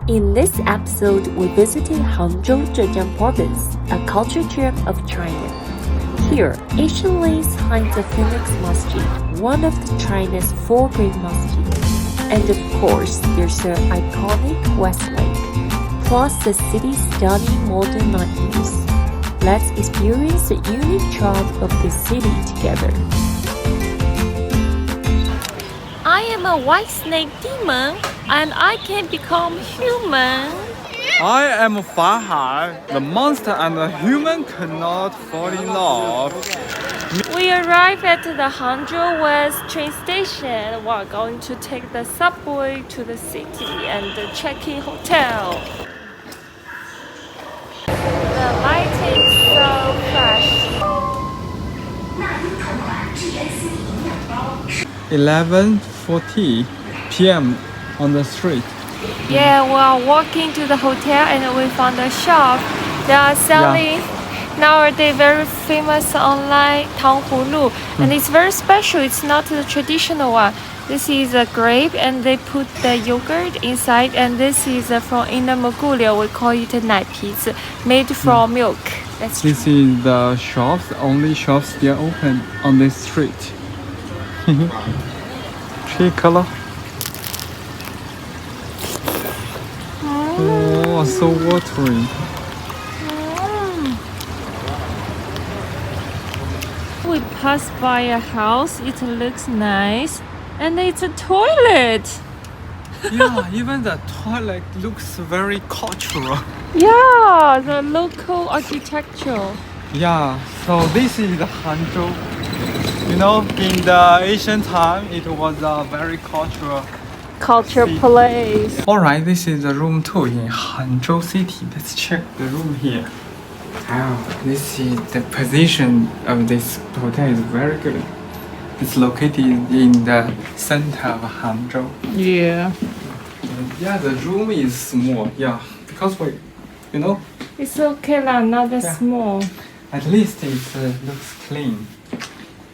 In this episode, we visited Hangzhou, Zhejiang Province, a culture gem of China. Here, Asian lace hides the Phoenix Masjid, one of China's four great masjids. And of course, there's the iconic West Lake, plus the city's stunning modern nightlife. Let's experience the unique charm of the city together. I am a white snake demon, and I can become human. I am Fahai. The monster and the human cannot fall in love. We arrived at the Hangzhou West train station. We're going to take the subway to the city and the check-in hotel. The lighting is so fresh. 11:40 p.m. on the street. Yeah, we are walking to the hotel and we found a shop. They are selling nowadays very famous online tanghulu, and it's very special. It's not the traditional one. This is a grape, and they put the yogurt inside. And this is from Inner Mongolia. We call it a 奶皮子, made from milk. That's This is the shops, only shops still open on this street. Tree color. Oh, so watery. We passed by a house. It looks nice, and it's a toilet. Yeah, even the toilet looks very cultural. Yeah, the local architecture. Yeah, so this is the Hangzhou. You know, in the ancient time, it was a very cultural Place. Alright, this is the room 2 in Hangzhou City. Let's check the room here. Wow, this is the position of this hotel is very good. It's located in the center of Hangzhou. Yeah. Yeah, the room is small. Yeah, because It's okay lah, not that small. at least it looks clean.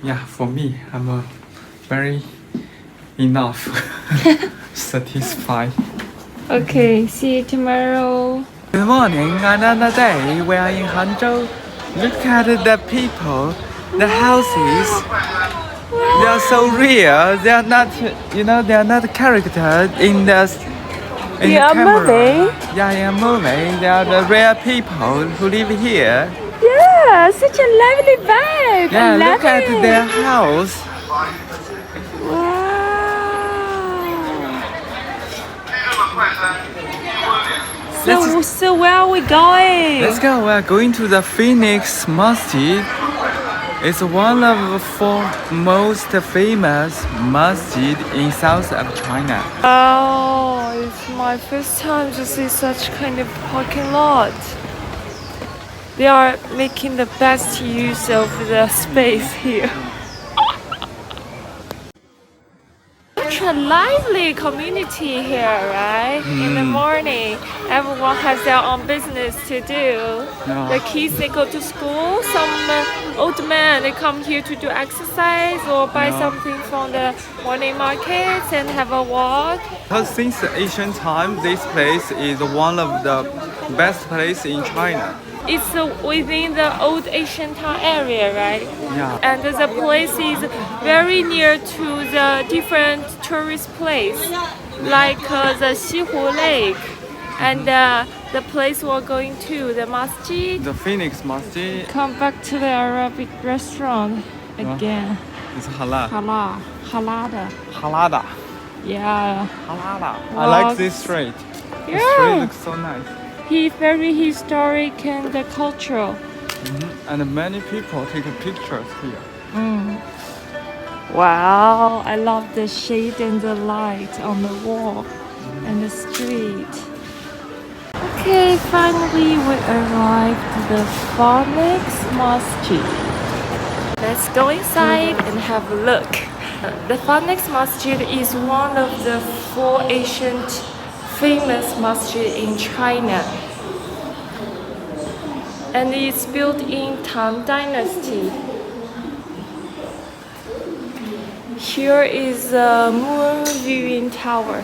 Yeah, for me, I'm very enough satisfied. Okay, see you tomorrow. Good morning, another day. We are in Hangzhou. Look at the people, the houses. They are so real. They are not, they are not character in the camera. Movie? Yeah, in a movie. They are the real people who live here. Yeah, such a lovely vibe. Yeah, I love look at it. their house. Wow. So where are we going? Let's go. We are going to the Phoenix Masjid. It's one of the 4 most famous masjid in south of China. Oh, it's my first time to see such kind of parking lot. They are making the best use of the space here. Such a lively community here, right? In the morning, everyone has their own business to do. Yeah. The kids, they go to school. Some old men, they come here to do exercise or buy something from the morning markets and have a walk. Because since the ancient time, this place is one of the best places in China. It's within the old ancient town area, right? Yeah. And the place is very near to the different tourist place, like the Xihu Lake, and the place we're going to, the masjid. The Phoenix Masjid Come back to the Arabic restaurant again. is halal. Halada. Halada. Yeah. Halada. I like this street. The Yeah. street looks so nice. He's very historic and cultural. And many people take pictures here. Wow, I love the shade and the light on the wall and the street. Okay, finally we arrived at the Phoenix Masjid. Let's go inside and have a look. The Phoenix Masjid is one of the 4 ancient famous masjid in China. And it's built in Tang Dynasty. Here is the moon viewing tower.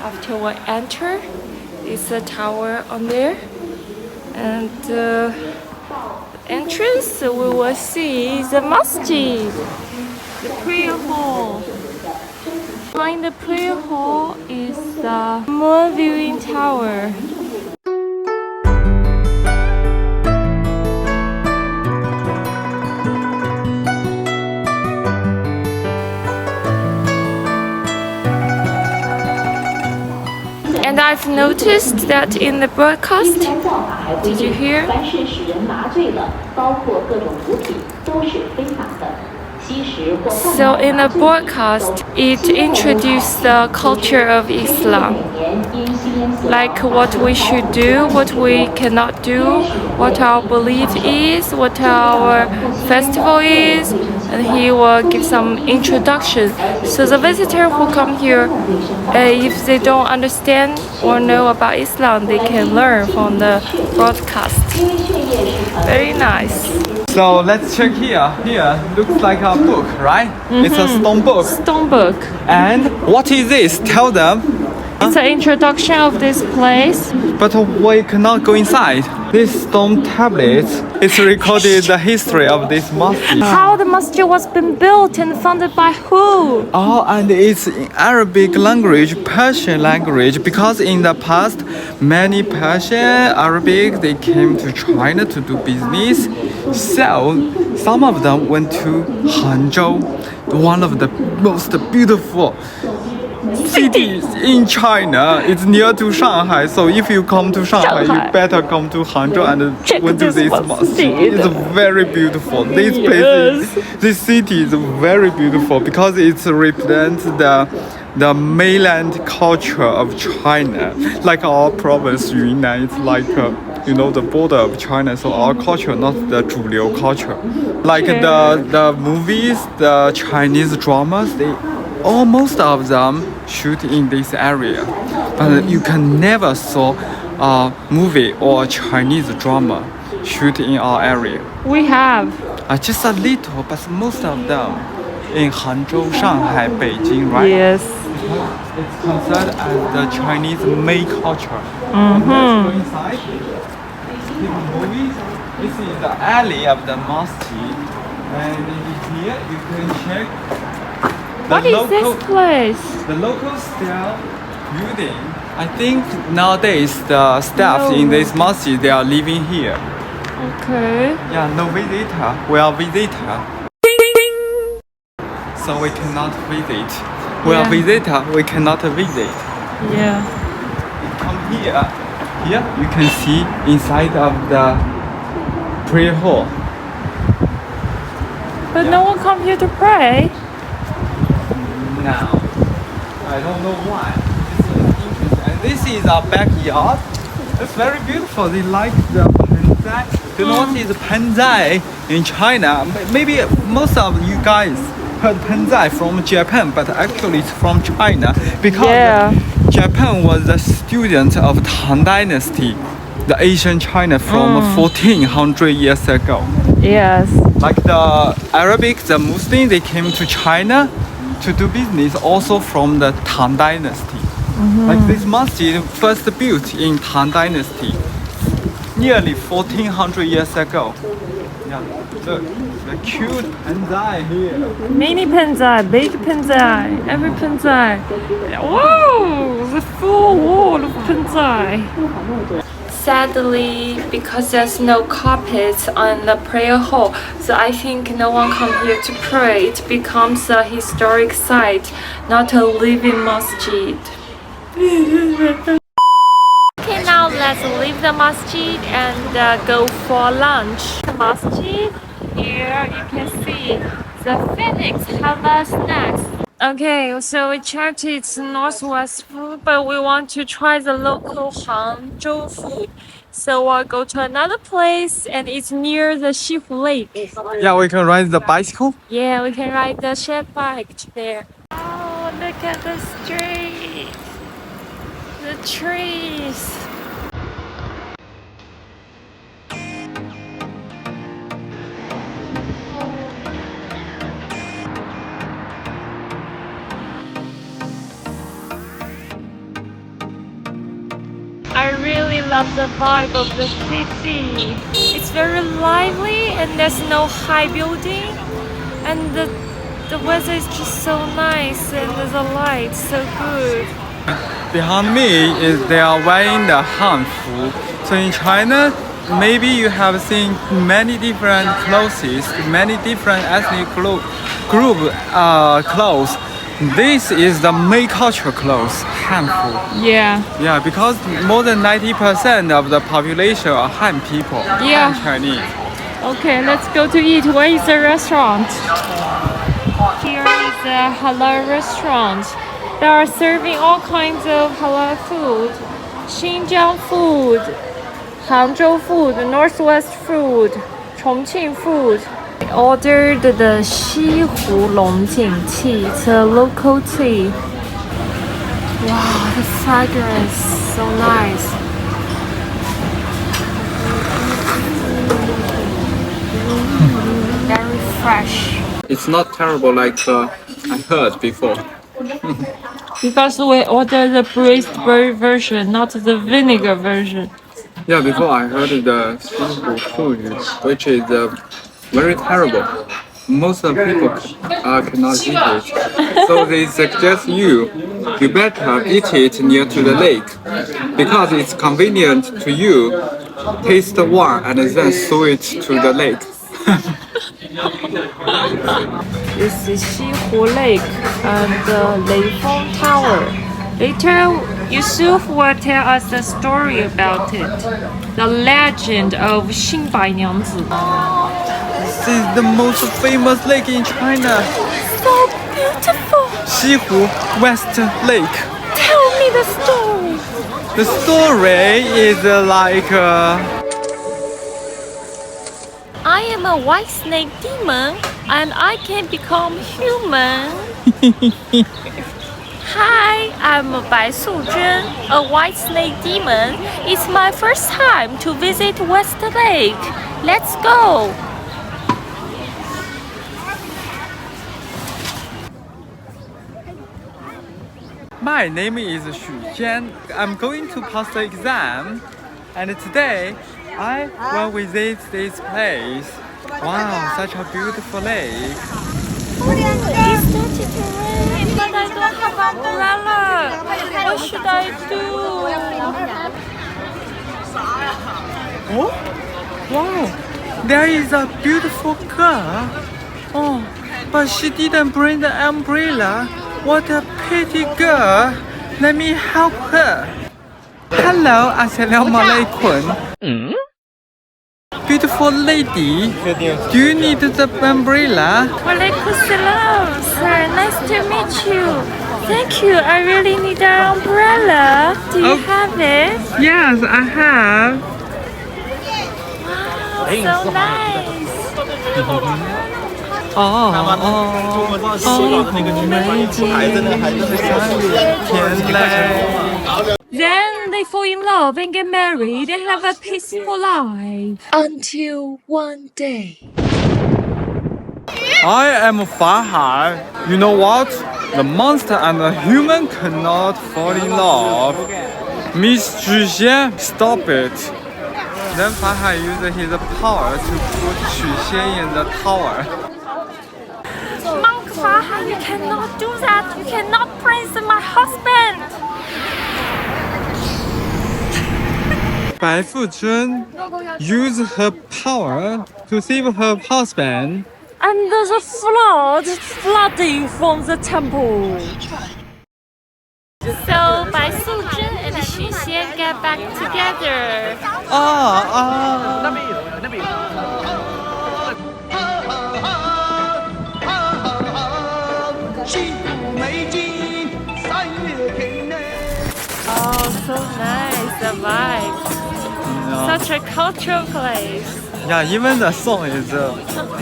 After we enter, It's a tower on there, and the entrance we will see the masjid, the prayer hall. Behind the prayer hall is the moon viewing tower. And I've noticed that in the broadcast, did you hear? So in the broadcast, it introduced the culture of Islam, like what we should do, what we cannot do, what our belief is, what our festival is, and he will give some introduction. So the visitor who come here, if they don't understand or know about Islam, they can learn from the broadcast. Very nice. So let's check here. Here looks like a book, right? It's a stone book. Stone book. And what is this? Tell them. It's an introduction of this place. But we cannot go inside. This stone tablet is recorded the history of this masjid. How the masjid was been built and founded by who? Oh, and it's in Arabic language, Persian language, because in the past, many Persian, Arabic, they came to China to do business. So, some of them went to Hangzhou, one of the most beautiful cities in China. It's near to Shanghai, so if you come to Shanghai, you better come to Hangzhou and Check went to this this masjid. It's very beautiful. This place, this city is very beautiful because it represents the mainland culture of China. Like our province Yunnan, it's like the border of China. So our culture, not the 主流 culture. Like the movies, the Chinese dramas, most of them shoot in this area, but you can never saw a movie or Chinese drama shoot in our area. We have. Just a little, but most of them in Hangzhou, Shanghai, Beijing, right? Yes. It's considered as the Chinese main culture. Let's go inside. Movies. This is the alley of the masjid, and here you can check. What is this place? The local style building. I think nowadays the staff in this masjid, they are living here. Okay. Yeah, no visitor. We are visitor. So we cannot visit. We are visitor. We cannot visit. Yeah. Come here. Here you can see inside of the prayer hall. But no one come here to pray. Now, I don't know why. This is interesting. And this is our backyard. It's very beautiful. They like the panzai. You know what is panzai in China? Maybe most of you guys heard panzai from Japan, but actually it's from China because Japan was a student of Tang Dynasty, the ancient China from 1400 years ago. Yes. Like the Arabic, the Muslim, they came to China to do business also from the Tang Dynasty. Like this masjid first built in Tang Dynasty, nearly 1400 years ago. Yeah, look, the cute panzai here. Mini panzai, big panzai, every panzai. Whoa, the full wall of panzai. Sadly, because there's no carpet on the prayer hall, so I think no one come here to pray. It becomes a historic site, not a living masjid. Okay, now let's leave the masjid and go for lunch. The masjid, here you can see the Phoenix have a snacks. Okay, so we checked its northwest food, but we want to try the local Hangzhou food. So we'll go to another place, and it's near the Shifu Lake. Yeah, we can ride the bicycle. Yeah, we can ride the shared bike there. Oh, look at the street, the trees. I really love the vibe of the city. It's very lively and there's no high building, and the weather is just so nice and the light so good. Behind me is they are wearing the Hanfu. So in China, maybe you have seen many different clothes, many different ethnic group clothes. This is the main culture clothes, Hanfu. Yeah. Yeah, because more than 90% of the population are Han people, Yeah. Han Chinese. Okay, let's go to eat. Where is the restaurant? Here is a halal restaurant. They are serving all kinds of halal food. Xinjiang food, Hangzhou food, Northwest food, Chongqing food. I ordered the 西湖龙井 tea. It's a local tea. Wow, the fragrance, so nice. Very fresh. It's not terrible like I heard before. Because we ordered the braised version, not the vinegar version. Yeah, before I heard the Xinhu food, which is very terrible. Most of the people cannot eat it. So they suggest you better eat it near to the lake because it's convenient to you. Taste one and then throw it to the lake. This is Xihu Lake and the Leifeng Tower. Later, Yusuf will tell us the story about it. The legend of Xinbai Niangzi. This is the most famous lake in China. So beautiful! Xihu West Lake. Tell me the story. The story is like I am a white snake demon and I can become human. Hi, I'm Bai Suzhen, a white snake demon. It's my first time to visit West Lake. Let's go. My name is Xu Jian. I'm going to pass the exam, and today I will visit this place. Wow, such a beautiful lake. It started to rain, but I don't have umbrella. What should I do? Oh, wow, there is a beautiful girl. Oh, but she didn't bring the umbrella. What a pretty girl. Let me help her. Hello, assalamualaikum. Beautiful lady, do you need the umbrella? Walaikum salam, sir. Nice to meet you. Thank you. I really need an umbrella. Do you have it? Yes, I have. Wow, so nice. Then they fall in love and get married and have a peaceful life. Until one day. I am Fahai. You know what? The monster and the human cannot fall in love. Miss Zhuxian, stop it. Then Fahai used his power to put Zhuxian in the tower. Monk Fahai, you cannot do that. You cannot praise my husband. Bai Fuzhen used her power to save her husband. And there's a flood flooding from the temple. So Bai Suzhen and Xu Xian get back together. Oh, so nice, the vibe. Such a cultural place. Yeah, even the song is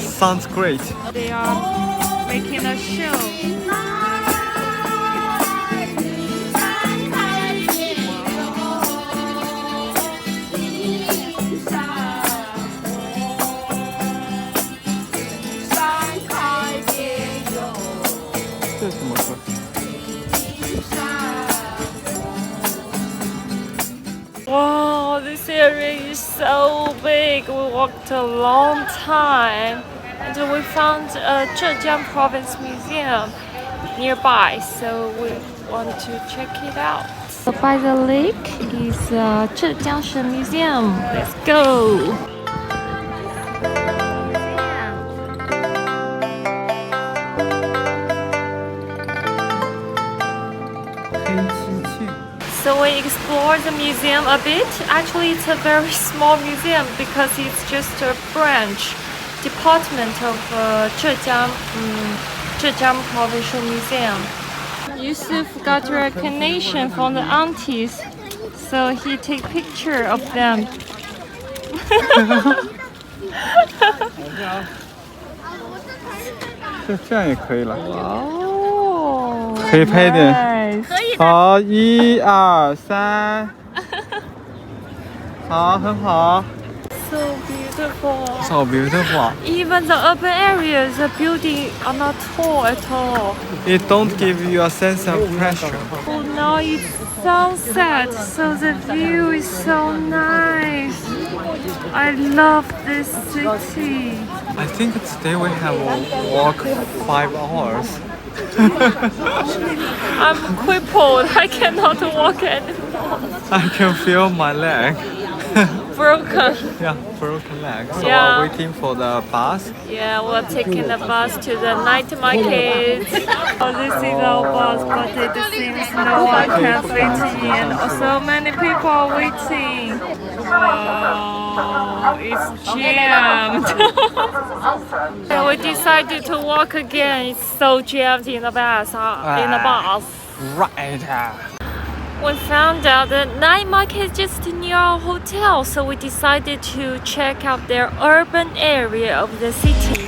sounds great. They are making a show. Wow, this area is so big. We walked a long time and we found a Zhejiang Province Museum nearby, so we want to check it out. So by the lake is Zhejiang Museum. Let's go! So we explored the museum a bit. Actually, it's a very small museum because it's just a branch, department of Zhejiang Provincial Museum. Yusuf got recognition from the aunties, so he take picture of them. 这样也可以了。哦，可以拍一点。 nice. 好，1、2、3。好，很好。 So beautiful. So beautiful. Even the urban areas, the buildings are not tall at all. It don't give you a sense of pressure. Oh, now it's sunset, so the view is so nice. I love this city. I think today we have a walk 5 hours. I'm crippled. I cannot walk anymore. I can feel my leg. Broken. Yeah, broken leg. So Yeah. we're waiting for the bus. Yeah, we're taking the bus to the night market. Oh, this is our bus, but it seems no one can fit in. So many people are waiting. Wow, it's jammed. So we decided to walk again. It's so jammed in the bus. Right. We found out that night market is just near our hotel, so we decided to check out their urban area of the city.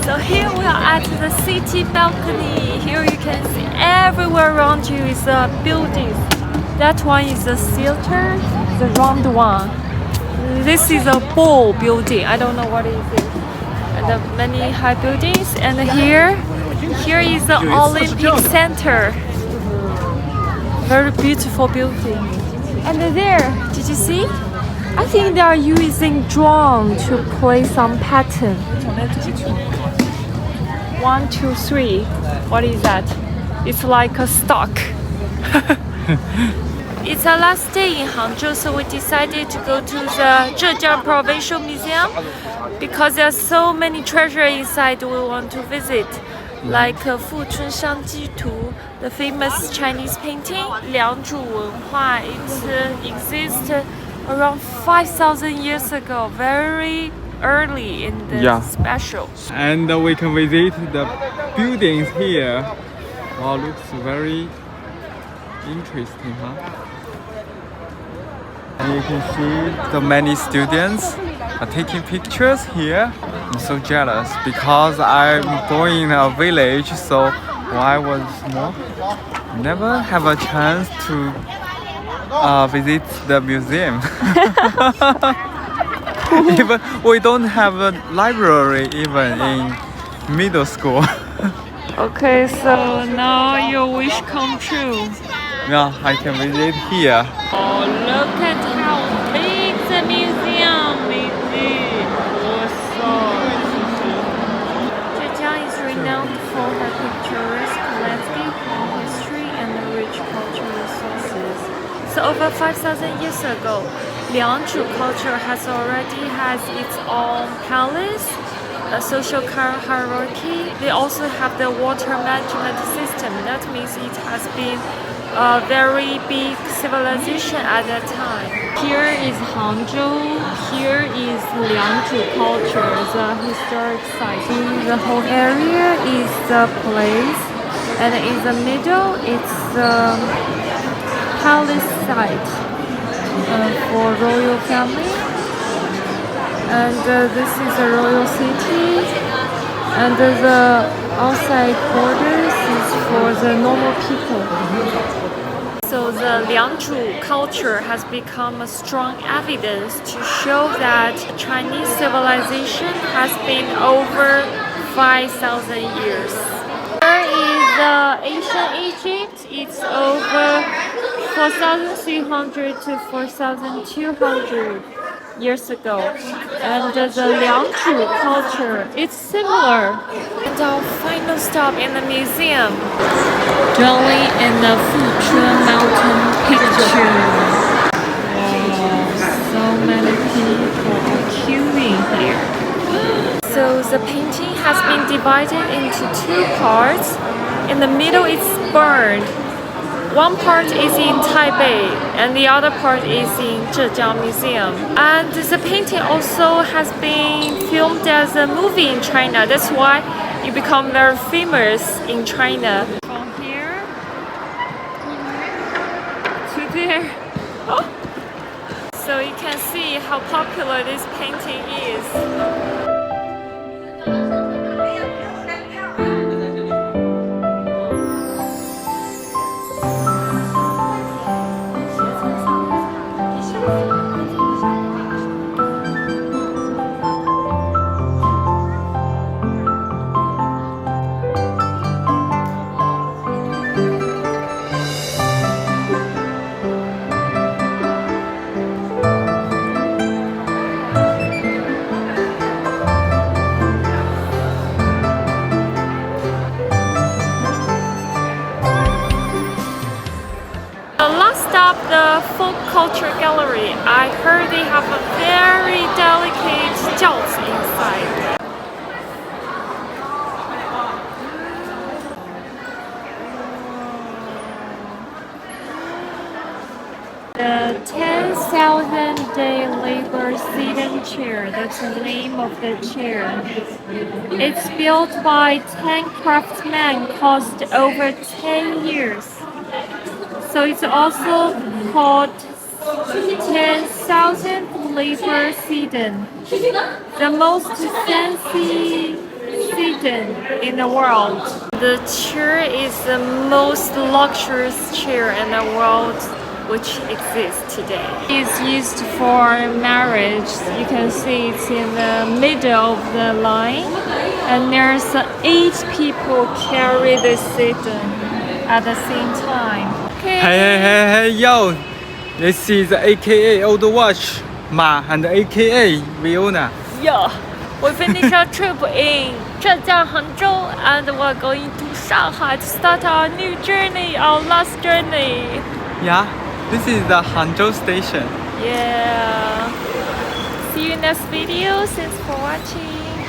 So here we are at the city balcony. Here you can see everywhere around you is buildings. That one is a theater, the round one. This is a ball building. I don't know what it is. And many high buildings. And here is the Olympic Center. Very beautiful building. And there, did you see? I think they are using drone to play some pattern. 1, 2, 3. What is that? It's like a stock. It's our last day in Hangzhou, so we decided to go to the Zhejiang Provincial Museum because there are so many treasures inside we want to visit, like Fu Chun Shang Ji Tu, the famous Chinese painting, Liang Zhu Wenhua. It exists around 5,000 years ago, very early in the special. And we can visit the buildings here. Wow, looks very interesting, huh? And you can see the many students are taking pictures here. I'm so jealous because I'm born in a village, so when I was small, never have a chance to visit the museum. Even we don't have a library even in middle school. Okay, so now your wish come true. Yeah, I can visit here. Oh, look at how big the museum is. Zhejiang is renowned for her picturesque landscape and history and rich cultural resources. So over 5,000 years ago, Liangzhu culture already has its own palace, a social hierarchy. They also have the water management system. That means it has been a very big civilization at that time. Here is Hangzhou. Here is Liangzhu culture, the historic site. The whole area is the place, and in the middle it's the palace site for royal family. And this is a royal city, and the outside borders is for the normal people. So So the Liangzhu culture has become a strong evidence to show that Chinese civilization has been over 5,000 years. Here is ancient Egypt. It's over 4,300 to 4,200 years ago. And the Liangzhu culture, it's similar. And our final stop in the museum, dwelling in the Fuzhou mountain picture. Wow, so many people are queuing here. So the painting has been divided into two parts. In the middle it's burned. One part is in Taipei and the other part is in Zhejiang Museum. And the painting also has been filmed as a movie in China. That's why it became very famous in China. From here to there. Oh. So you can see how popular this painting is. Stop the folk culture gallery. I heard they have a very delicate jiaozi inside. The 10,000 day labor seating chair, that's the name of the chair. It's built by 10 craftsmen, cost over 10 years. So it's also called 10,000 labor sedan, the most fancy sedan in the world. The chair is the most luxurious chair in the world which exists today. It's used for marriage. You can see it's in the middle of the line, and there's 8 people carry the sedan at the same time. Hey, yo! This is AKA Old Watch, Ma, and AKA Fiona. Yeah, we finished our trip in Zhejiang, Hangzhou, and we're going to Shanghai to start our new journey, our last journey. Yeah, this is the Hangzhou station. Yeah. See you in next video. Thanks for watching.